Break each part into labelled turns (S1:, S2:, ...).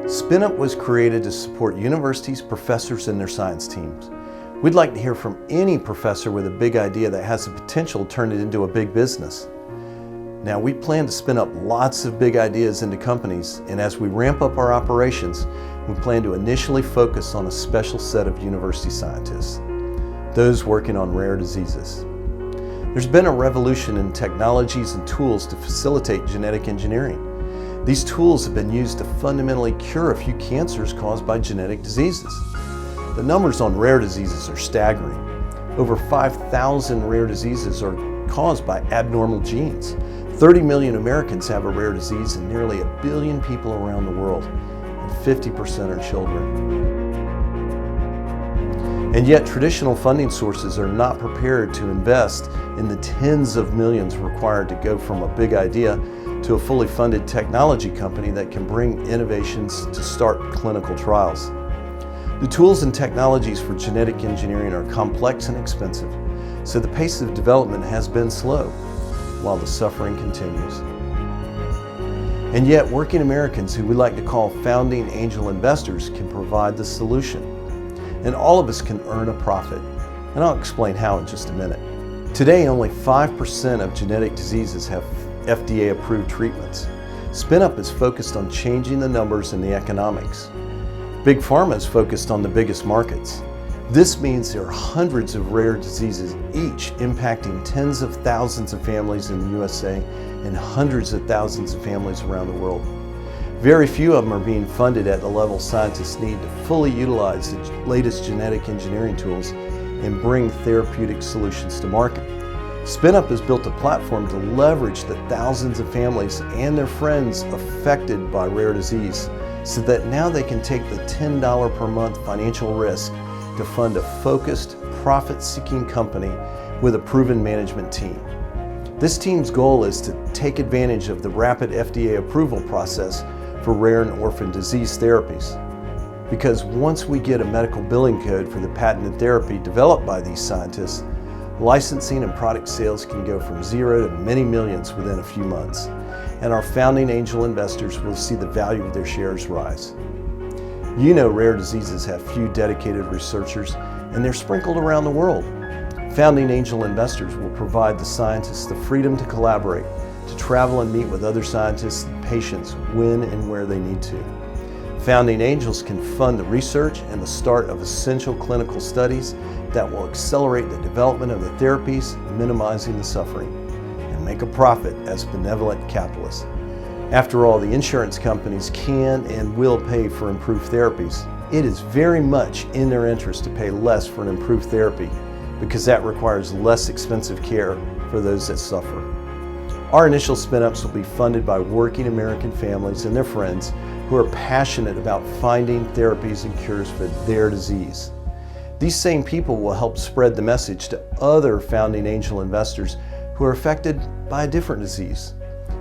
S1: SpinUp was created to support universities, professors, and their science teams. We'd like to hear from any professor with a big idea that has the potential to turn it into a big business. Now, we plan to spin up lots of big ideas into companies, and as we ramp up our operations, we plan to initially focus on a special set of university scientists, those working on rare diseases. There's been a revolution in technologies and tools to facilitate genetic engineering. These tools have been used to fundamentally cure a few cancers caused by genetic diseases. The numbers on rare diseases are staggering. Over 5,000 rare diseases are caused by abnormal genes. 30 million Americans have a rare disease, and nearly 1 billion people around the world, and 50% are children. And yet traditional funding sources are not prepared to invest in the tens of millions required to go from a big idea to a fully funded technology company that can bring innovations to start clinical trials. The tools and technologies for genetic engineering are complex and expensive, so the pace of development has been slow, while the suffering continues. And yet working Americans, who we like to call founding angel investors, can provide the solution. And all of us can earn a profit. And I'll explain how in just a minute. Today, only 5% of genetic diseases have FDA-approved treatments. SpinUp is focused on changing the numbers and the economics. Big Pharma is focused on the biggest markets. This means there are hundreds of rare diseases, each impacting tens of thousands of families in the USA and hundreds of thousands of families around the world. Very few of them are being funded at the level scientists need to fully utilize the latest genetic engineering tools and bring therapeutic solutions to market. SpinUp has built a platform to leverage the thousands of families and their friends affected by rare disease, so that now they can take the $10 per month financial risk to fund a focused, profit-seeking company with a proven management team. This team's goal is to take advantage of the rapid FDA approval process for rare and orphan disease therapies. Because once we get a medical billing code for the patented therapy developed by these scientists, licensing and product sales can go from zero to many millions within a few months, and our founding angel investors will see the value of their shares rise. You know, rare diseases have few dedicated researchers, and they're sprinkled around the world. Founding angel investors will provide the scientists the freedom to collaborate, to travel and meet with other scientists and patients when and where they need to. Founding angels can fund the research and the start of essential clinical studies that will accelerate the development of the therapies, minimizing the suffering, and make a profit as benevolent capitalists. After all, the insurance companies can and will pay for improved therapies. It is very much in their interest to pay less for an improved therapy, because that requires less expensive care for those that suffer. Our initial spin-ups will be funded by working American families and their friends who are passionate about finding therapies and cures for their disease. These same people will help spread the message to other founding angel investors who are affected by a different disease.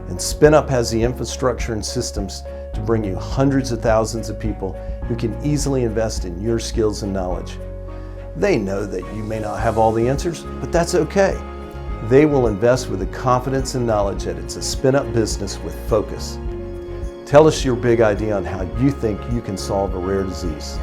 S1: And SpinUp has the infrastructure and systems to bring you hundreds of thousands of people who can easily invest in your skills and knowledge. They know that you may not have all the answers, but that's okay. They will invest with the confidence and knowledge that it's a spin-up business with focus. Tell us your big idea on how you think you can solve a rare disease.